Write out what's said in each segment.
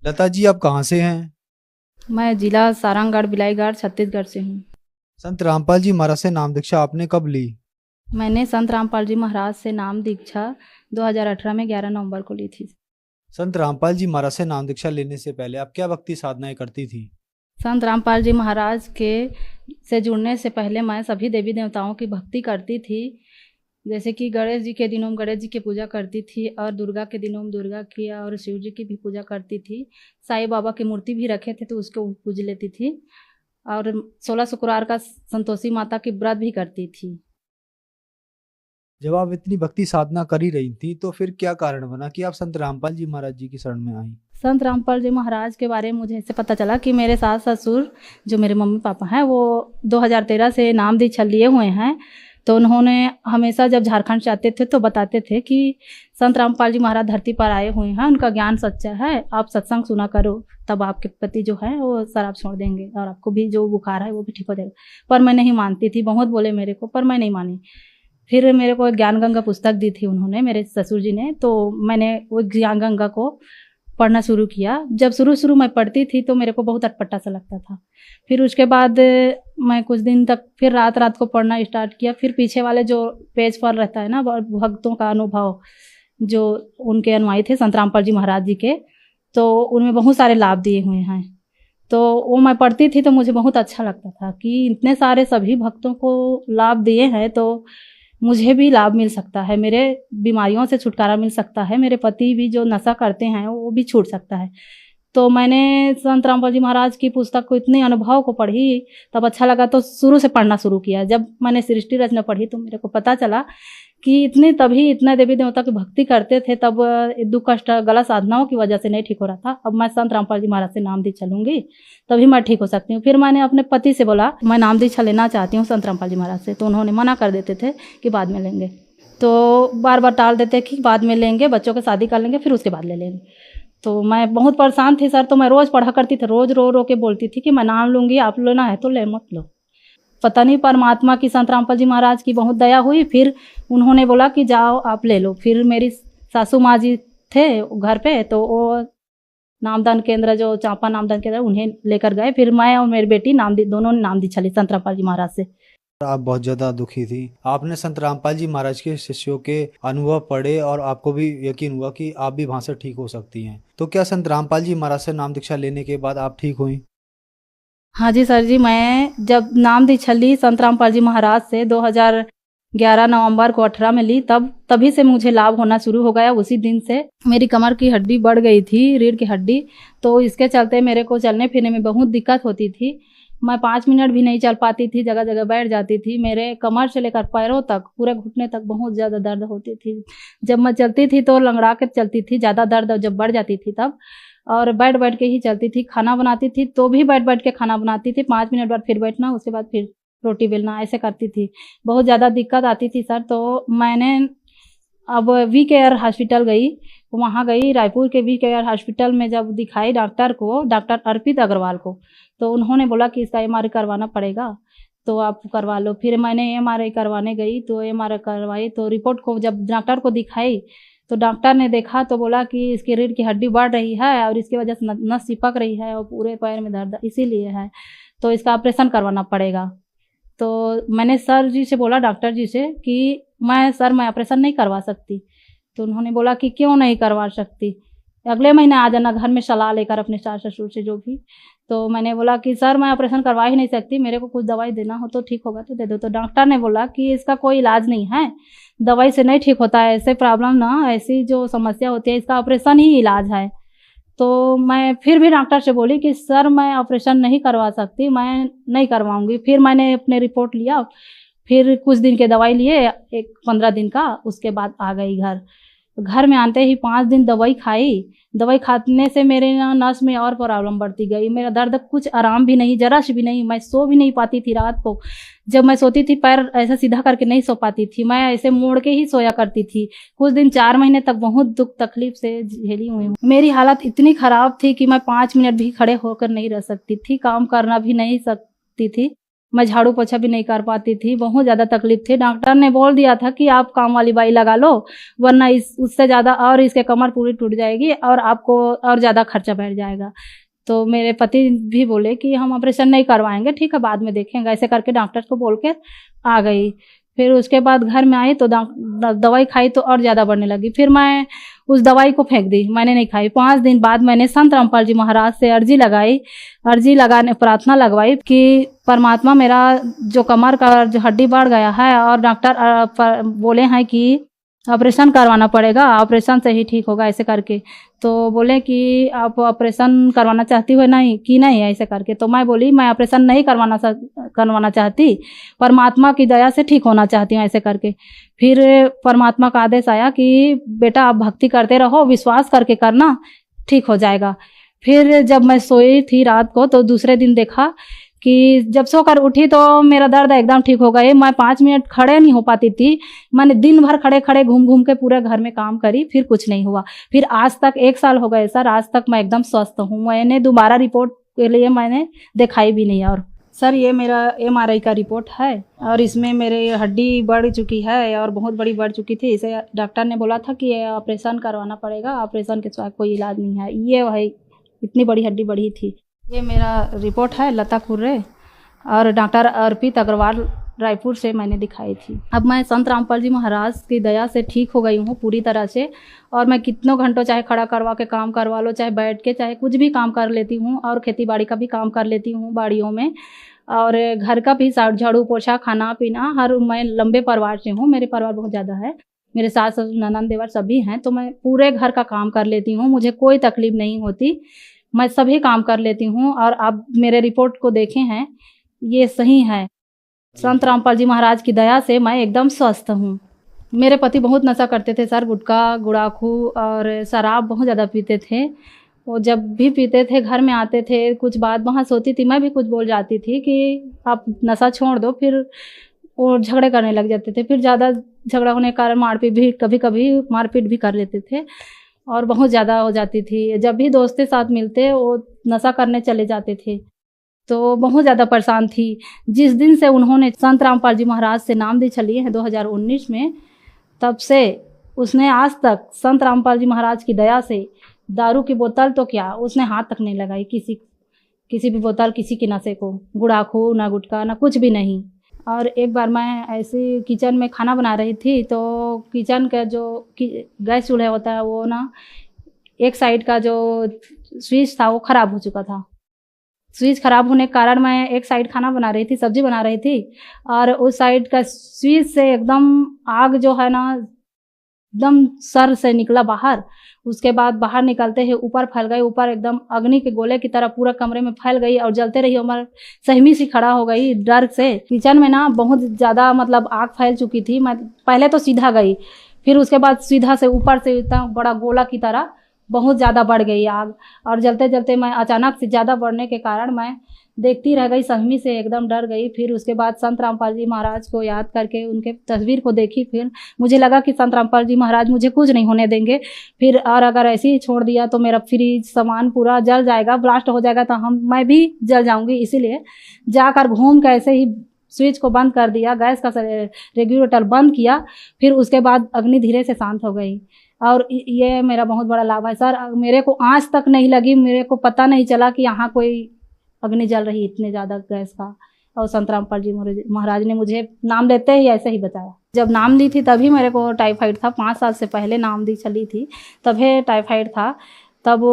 लता जी, आप कहाँ से हैं? मैं जिला सारंगगढ़ बिलाईगढ़ छत्तीसगढ़ से हूँ। संत रामपाल जी महाराज से नाम दीक्षा आपने कब ली? मैंने संत रामपाल जी महाराज से नाम दीक्षा 2018 में 11 नवंबर को ली थी। संत रामपाल जी महाराज से नाम दीक्षा लेने से पहले आप क्या भक्ति साधनाएं करती थी? संत रामपाल जी महाराज के से जुड़ने से पहले मैं सभी देवी देवताओं की भक्ति करती थी। जैसे कि गणेश जी के दिनों में गणेश जी की पूजा करती थी और दुर्गा के दिनों में दुर्गा की और शिव जी की भी पूजा करती थी। साईं बाबा की मूर्ति भी रखे थे तो उसको पूज लेती थी और 16 शुक्रवार का संतोषी माता की व्रत भी करती थी। जब आप इतनी भक्ति साधना कर ही रही थी तो फिर क्या कारण बना कि आप संत रामपाल जी महाराज जी की शरण में आई? संत रामपाल जी महाराज के बारे में मुझे ऐसे पता चला कि मेरे सास ससुर जो मेरे मम्मी पापा हैं वो 2013 से नाम दीक्षा लिए हुए हैं। तो उन्होंने हमेशा जब झारखंड से आते थे तो बताते थे कि संत रामपाल जी महाराज धरती पर आए हुए हैं, उनका ज्ञान सच्चा है, आप सत्संग सुना करो, तब आपके पति जो है वो शराब छोड़ देंगे और आपको भी जो बुखार है वो भी ठीक हो जाएगा। पर मैं नहीं मानती थी, बहुत बोले मेरे को, पर मैं नहीं मानी। फिर मेरे को एक ज्ञान गंगा पुस्तक दी थी उन्होंने, मेरे ससुर जी ने, तो मैंने वो ज्ञान गंगा को पढ़ना शुरू किया। जब शुरू मैं पढ़ती थी तो मेरे को बहुत अटपटा सा लगता था। फिर उसके बाद मैं कुछ दिन तक फिर रात को पढ़ना स्टार्ट किया। फिर पीछे वाले जो पेज पर रहता है ना भक्तों का अनुभव, जो उनके अनुयायी थे संत रामपाल जी महाराज जी के, तो उनमें बहुत सारे लाभ दिए हुए हैं। तो वो मैं पढ़ती थी तो मुझे बहुत अच्छा लगता था कि इतने सारे सभी भक्तों को लाभ दिए हैं तो मुझे भी लाभ मिल सकता है, मेरे बीमारियों से छुटकारा मिल सकता है, मेरे पति भी जो नशा करते हैं वो भी छूट सकता है। तो मैंने संत रामपाल जी महाराज की पुस्तक को इतने अनुभव को पढ़ी, तब अच्छा लगा तो शुरू से पढ़ना शुरू किया। जब मैंने सृष्टि रचना पढ़ी तो मेरे को पता चला कि तभी इतने देवी देवता की भक्ति करते थे, तब दुख कष्ट गलत साधनाओं की वजह से नहीं ठीक हो रहा था। अब मैं संत रामपाल जी महाराज से नाम दी चलूंगी तभी मैं ठीक हो सकती हूँ। फिर मैंने अपने पति से बोला मैं नाम दीक्षा लेना चाहती हूँ संत रामपाल जी महाराज से, तो उन्होंने मना कर देते थे कि बाद में लेंगे, तो बार बार टाल देते कि बाद में लेंगे, बच्चों की शादी कर लेंगे फिर उसके बाद ले लेंगे। तो मैं बहुत परेशान थी सर, तो मैं रोज़ पढ़ा करती थी, रोज़ रो रो के बोलती थी कि मैं नाम लूँगी, आप लेना है तो ले, मत लो। पता नहीं परमात्मा की संत रामपाल जी महाराज की बहुत दया हुई, फिर उन्होंने बोला कि जाओ आप ले लो। फिर मेरी सासू माँ जी थे घर पे, तो वो नामदान केंद्र जो चांपा नामदान केंद्र उन्हें लेकर गए। फिर मैं और मेरी बेटी दोनों ने नाम दीक्षा ली संत रामपाल जी महाराज से। आप बहुत ज्यादा दुखी थी, आपने संत रामपाल जी महाराज के शिष्यों के अनुभव पढ़े और आपको भी यकीन हुआ कि आप भी वहां से ठीक हो सकती हैं। तो क्या संत रामपाल जी महाराज से नाम दीक्षा लेने के बाद आप ठीक हुई? हाँ जी सर जी, मैं जब नाम दीक्षा ली संत रामपाल जी महाराज से 2011 नवंबर को 18 में ली, तभी से मुझे लाभ होना शुरू हो गया। उसी दिन से मेरी कमर की हड्डी बढ़ गई थी, रीढ़ की हड्डी, तो इसके चलते मेरे को चलने फिरने में बहुत दिक्कत होती थी। मैं 5 मिनट भी नहीं चल पाती थी, जगह जगह बैठ जाती थी। मेरे कमर से लेकर पैरों तक, पूरे घुटने तक बहुत ज़्यादा दर्द होती थी। जब मैं चलती थी तो लंगड़ा कर चलती थी, ज़्यादा दर्द जब बढ़ जाती थी तब, और बैठ बैठ के ही चलती थी। खाना बनाती थी तो भी बैठ बैठ के खाना बनाती थी, 5 मिनट बाद फिर बैठना, उसके बाद फिर रोटी बेलना, ऐसे करती थी। बहुत ज़्यादा दिक्कत आती थी सर। तो मैंने अब वी केयर हॉस्पिटल गई, वहाँ गई रायपुर के वी केयर हॉस्पिटल में। जब दिखाई डॉक्टर को, डॉक्टर अर्पित अग्रवाल को, तो उन्होंने बोला कि इसका MRI करवाना पड़ेगा, तो आप करवा लो। फिर मैंने MRI करवाने गई, तो MRI करवाई, तो रिपोर्ट को जब डॉक्टर को दिखाई तो डॉक्टर ने देखा तो बोला कि इसकी रीढ़ की हड्डी बढ़ रही है और इसकी वजह से नस चिपक रही है और पूरे पैर में दर्द इसीलिए है, तो इसका ऑपरेशन करवाना पड़ेगा। तो मैंने सर जी से बोला, डॉक्टर जी से, कि मैं ऑपरेशन नहीं करवा सकती। तो उन्होंने बोला कि क्यों नहीं करवा सकती, अगले महीने आ जाना घर में सलाह लेकर अपने सास ससुर से जो भी। तो मैंने बोला कि सर मैं ऑपरेशन करवा ही नहीं सकती, मेरे को कुछ दवाई देना हो तो ठीक होगा तो दे दो। तो डॉक्टर ने बोला कि इसका कोई इलाज नहीं है, दवाई से नहीं ठीक होता है, ऐसे प्रॉब्लम ना, ऐसी जो समस्या होती है इसका ऑपरेशन ही इलाज है। तो मैं फिर भी डॉक्टर से बोली कि सर मैं ऑपरेशन नहीं करवा सकती, मैं नहीं करवाऊंगी। फिर मैंने अपने रिपोर्ट लिया, फिर कुछ दिन के दवाई लिए, 15 दिन का, उसके बाद आ गई घर में आते ही 5 दिन दवाई खाई। दवाई खाने से मेरे ना नस में और प्रॉब्लम बढ़ती गई, मेरा दर्द कुछ आराम भी नहीं, जरा से भी नहीं, मैं सो भी नहीं पाती थी रात को। जब मैं सोती थी पैर ऐसा सीधा करके नहीं सो पाती थी, मैं ऐसे मोड़ के ही सोया करती थी। कुछ दिन 4 महीने तक बहुत दुख तकलीफ से झेली हुई हूँ। मेरी हालत इतनी खराब थी कि मैं 5 मिनट भी खड़े होकर नहीं रह सकती थी, काम करना भी नहीं सकती थी। मैं झाड़ू पोछा भी नहीं कर पाती थी, बहुत ज़्यादा तकलीफ थी। डॉक्टर ने बोल दिया था कि आप काम वाली बाई लगा लो, वरना उससे ज़्यादा और इसके कमर पूरी टूट जाएगी और आपको और ज़्यादा खर्चा बैठ जाएगा। तो मेरे पति भी बोले कि हम ऑपरेशन नहीं करवाएंगे, ठीक है बाद में देखेंगे, ऐसे करके डॉक्टर को बोल के आ गई। फिर उसके बाद घर में आई तो दवाई खाई तो और ज़्यादा बढ़ने लगी। फिर मैं उस दवाई को फेंक दी, मैंने नहीं खाई। 5 दिन बाद मैंने संत रामपाल जी महाराज से अर्जी लगाने प्रार्थना लगवाई कि परमात्मा मेरा जो कमर का जो हड्डी बढ़ गया है और डॉक्टर बोले हैं कि ऑपरेशन करवाना पड़ेगा, ऑपरेशन से ही ठीक होगा, ऐसे करके। तो बोले कि आप ऑपरेशन करवाना चाहती हो नहीं कि नहीं, ऐसे करके। तो मैं बोली मैं ऑपरेशन नहीं करवाना चाहती, परमात्मा की दया से ठीक होना चाहती हूँ, ऐसे करके। फिर परमात्मा का आदेश आया कि बेटा आप भक्ति करते रहो, विश्वास करके करना, ठीक हो जाएगा। फिर जब मैं सोई थी रात को तो दूसरे दिन देखा कि जब सोकर उठी तो मेरा दर्द एकदम ठीक हो गए। मैं 5 मिनट खड़े नहीं हो पाती थी, मैंने दिन भर खड़े खड़े घूम घूम के पूरे घर में काम करी, फिर कुछ नहीं हुआ। फिर आज तक 1 साल हो गए सर, आज तक मैं एकदम स्वस्थ हूँ। मैंने दोबारा रिपोर्ट के लिए मैंने दिखाई भी नहीं। और सर ये मेरा MRI का रिपोर्ट है और इसमें मेरी हड्डी बढ़ चुकी है और बहुत बड़ी बढ़ चुकी थी। इसे डॉक्टर ने बोला था कि ऑपरेशन करवाना पड़ेगा, ऑपरेशन के सिवा कोई इलाज नहीं है। ये है, इतनी बड़ी हड्डी बढ़ी थी। ये मेरा रिपोर्ट है लता कुर्रे और डॉक्टर अर्पित अग्रवाल रायपुर से मैंने दिखाई थी। अब मैं संत रामपाल जी महाराज की दया से ठीक हो गई हूँ पूरी तरह से। और मैं कितनों घंटों चाहे खड़ा करवा के काम करवा लो, चाहे बैठ के, चाहे कुछ भी काम कर लेती हूँ। और खेती बाड़ी का भी काम कर लेती हूँ बाड़ियों में, और घर का भी झाड़ू पोछा, खाना पीना, हर मैं लंबे परिवार से हूँ, मेरे परिवार बहुत ज़्यादा है, मेरे सास ससुर ननद देवर सभी हैं, तो मैं पूरे घर का काम कर लेती हूँ, मुझे कोई तकलीफ नहीं होती, मैं सभी काम कर लेती हूँ। और आप मेरे रिपोर्ट को देखे हैं, ये सही है। संत रामपाल जी महाराज की दया से मैं एकदम स्वस्थ हूँ। मेरे पति बहुत नशा करते थे सर, गुटखा, गुड़ाखू और शराब बहुत ज़्यादा पीते थे। वो जब भी पीते थे घर में आते थे, कुछ बात बहस होती थी, मैं भी कुछ बोल जाती थी कि आप नशा छोड़ दो, फिर वो झगड़े करने लग जाते थे। फिर ज़्यादा झगड़ा होने के कारण मारपीट भी, कभी कभी मारपीट भी कर लेते थे और बहुत ज़्यादा हो जाती थी। जब भी दोस्त के साथ मिलते वो नशा करने चले जाते थे, तो बहुत ज़्यादा परेशान थी। जिस दिन से उन्होंने संत रामपाल जी महाराज से नाम दीक्षा लिए हैं 2019 में, तब से उसने आज तक संत रामपाल जी महाराज की दया से दारू की बोतल तो क्या, उसने हाथ तक नहीं लगाई, किसी भी बोतल, किसी के नशे को, गुड़ाखू ना गुटखा ना कुछ भी नहीं। और एक बार मैं ऐसे किचन में खाना बना रही थी, तो किचन का जो गैस चूल्हा होता है वो ना, एक साइड का जो स्विच था वो ख़राब हो चुका था। स्विच ख़राब होने के कारण मैं एक साइड खाना बना रही थी, सब्जी बना रही थी, और उस साइड का स्विच से एकदम आग जो है ना एकदम सर से निकला बाहर। उसके बाद बाहर निकलते ही ऊपर फैल गई, ऊपर एकदम अग्नि के गोले की तरह पूरा कमरे में फैल गई और जलते रही। उमर सहमी सी खड़ा हो गई डर से। किचन में ना बहुत ज़्यादा मतलब आग फैल चुकी थी। मैं पहले तो सीधा गई, फिर उसके बाद सीधा से ऊपर से इतना बड़ा गोला की तरह बहुत ज़्यादा बढ़ गई आग। और जलते जलते मैं अचानक से ज़्यादा बढ़ने के कारण मैं देखती रह गई, सहमी से एकदम डर गई। फिर उसके बाद संत रामपाल जी महाराज को याद करके उनके तस्वीर को देखी, फिर मुझे लगा कि संत रामपाल जी महाराज मुझे कुछ नहीं होने देंगे। फिर और अगर ऐसे ही छोड़ दिया तो मेरा फ्रिज सामान पूरा जल जाएगा, ब्लास्ट हो जाएगा, तो मैं भी जल जाऊंगी। इसीलिए जाकर घूम के ऐसे ही स्विच को बंद कर दिया, गैस का रेगुलेटर बंद किया। फिर उसके बाद अग्नि धीरे से शांत हो गई। और ये मेरा बहुत बड़ा लाभ है सर। मेरे को आँच तक नहीं लगी, मेरे को पता नहीं चला कि यहाँ कोई अग्नि जल रही इतने ज़्यादा गैस का। और संत रामपाल जी महाराज ने मुझे नाम लेते ही ऐसे ही बचाया। जब नाम ली थी तभी मेरे को टाइफाइड था, 5 साल से पहले नाम दीक्षा ली थी तभी टाइफाइड था। तब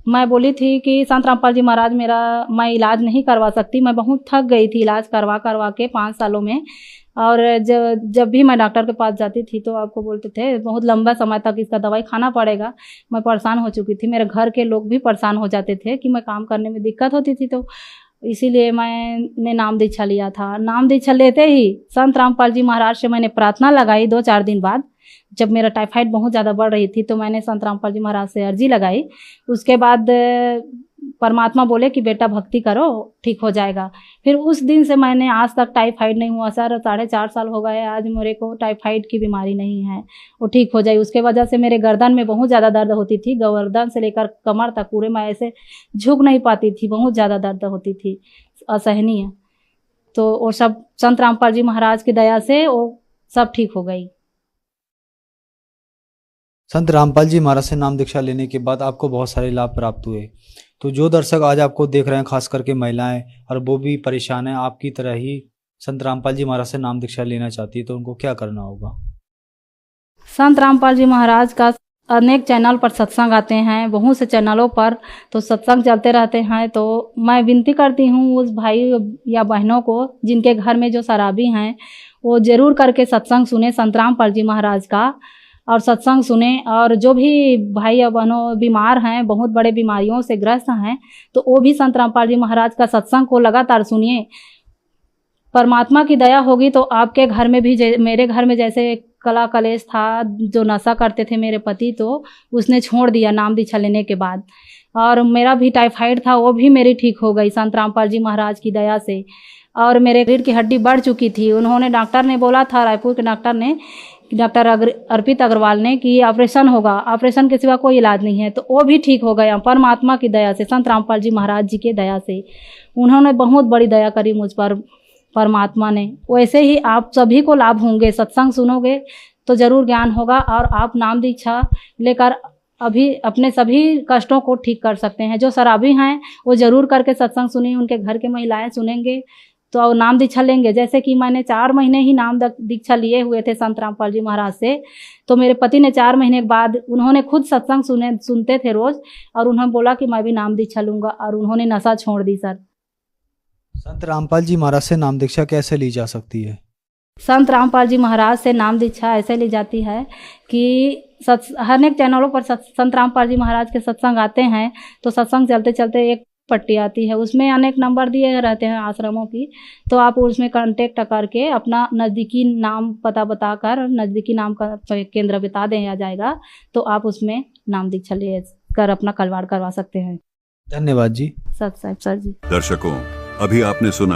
मैं बोली थी कि संत रामपाल जी महाराज मैं इलाज नहीं करवा सकती, मैं बहुत थक गई थी इलाज करवा के 5 सालों में। और जब भी मैं डॉक्टर के पास जाती थी तो आपको बोलते थे बहुत लंबा समय तक इसका दवाई खाना पड़ेगा। मैं परेशान हो चुकी थी, मेरे घर के लोग भी परेशान हो जाते थे कि मैं काम करने में दिक्कत होती थी। तो इसीलिए मैंने नाम दीक्षा लिया था। नाम दीक्षा लेते ही संत रामपाल जी महाराज से मैंने प्रार्थना लगाई। 2-4 दिन बाद जब मेरा टाइफाइड बहुत ज़्यादा बढ़ रही थी तो मैंने संत रामपाल जी महाराज से अर्जी लगाई। उसके बाद परमात्मा बोले कि बेटा भक्ति करो, ठीक हो जाएगा। फिर उस दिन से मैंने आज तक टाइफाइड नहीं हुआ सर। 4.5 साल हो गए आज मेरे को टाइफाइड की बीमारी नहीं है, वो ठीक हो जाए। उसके वजह से मेरे गर्दन में बहुत ज़्यादा दर्द होती थी, गर्दन से लेकर कमर तक पूरे मैं ऐसे झुक नहीं पाती थी, बहुत ज़्यादा दर्द होती थी, असहनीय। तो वो सब संत रामपाल जी महाराज की दया से वो सब ठीक हो गई। संत रामपाल जी महाराज से नाम दीक्षा लेने के बाद आपको बहुत सारे लाभ प्राप्त हुए। तो जो दर्शक आज आपको देख रहे हैं, खास करके महिलाएं, और वो भी परेशान हैं, आपकी तरह ही संत रामपाल जी महाराज से नाम दीक्षा लेना चाहती है, तो उनको क्या करना होगा? संत रामपाल जी महाराज का अनेक चैनल पर सत्संग आते हैं, बहुत से चैनलों पर तो सत्संग चलते रहते हैं। तो मैं विनती करती हूँ उस भाई या बहनों को जिनके घर में जो शराबी हैं, वो जरूर करके सत्संग सुने संत रामपाल जी महाराज का, और सत्संग सुने। और जो भी भाई या बहनों बीमार हैं, बहुत बड़े बीमारियों से ग्रस्त हैं, तो वो भी संत रामपाल जी महाराज का सत्संग को लगातार सुनिए। परमात्मा की दया होगी तो आपके घर में भी, मेरे घर में जैसे कला कलेश था, जो नशा करते थे मेरे पति, तो उसने छोड़ दिया नाम दीक्षा लेने के बाद। और मेरा भी टाइफाइड था, वो भी मेरी ठीक हो गई संत रामपाल जी महाराज की दया से। और मेरे रीढ़ की हड्डी बढ़ चुकी थी, उन्होंने, डॉक्टर ने बोला था, रायपुर के डॉक्टर ने, डॉक्टर अर्पित अग्रवाल ने, कि ऑपरेशन होगा, ऑपरेशन के सिवा कोई इलाज नहीं है। तो वो भी ठीक हो गया परमात्मा की दया से, संत रामपाल जी महाराज जी के दया से। उन्होंने बहुत बड़ी दया करी मुझ पर, परमात्मा ने। वैसे ही आप सभी को लाभ होंगे, सत्संग सुनोगे तो जरूर ज्ञान होगा, और आप नाम दीक्षा लेकर अभी अपने सभी कष्टों को ठीक कर सकते हैं। जो शराबी हैं वो जरूर करके सत्संग सुनिए, उनके घर के महिलाएं सुनेंगे तो नाम दीक्षा लेंगे। जैसे कि मैंने 4 महीने ही नाम दीक्षा लिए हुए थे संत रामपाल जी महाराज से, तो मेरे पति ने 4 महीने के बाद, उन्होंने खुद सत्संग सुनते थे रोज, और उन्होंने बोला कि मैं भी नाम दीक्षा लूँगा, और उन्होंने नशा छोड़ दी। सर, संत रामपाल जी महाराज से नाम दीक्षा कैसे ली जा सकती है? संत रामपाल जी महाराज से नाम दीक्षा ऐसे ली जाती है कि हर एक चैनलों पर संत रामपाल जी महाराज के सत्संग आते हैं, तो सत्संग चलते चलते एक पट्टी आती है, उसमें अनेक नंबर दिए रहते हैं आश्रमों की। तो आप उसमें कांटेक्ट करके अपना नज़दीकी नाम पता बताकर नज़दीकी नाम का केंद्र बता दिया जाएगा, तो आप उसमें नाम दीक्षा ले कर अपना कलवाड़ करवा सकते हैं। धन्यवाद जी। सत साहिब सर जी। दर्शकों, अभी आपने सुना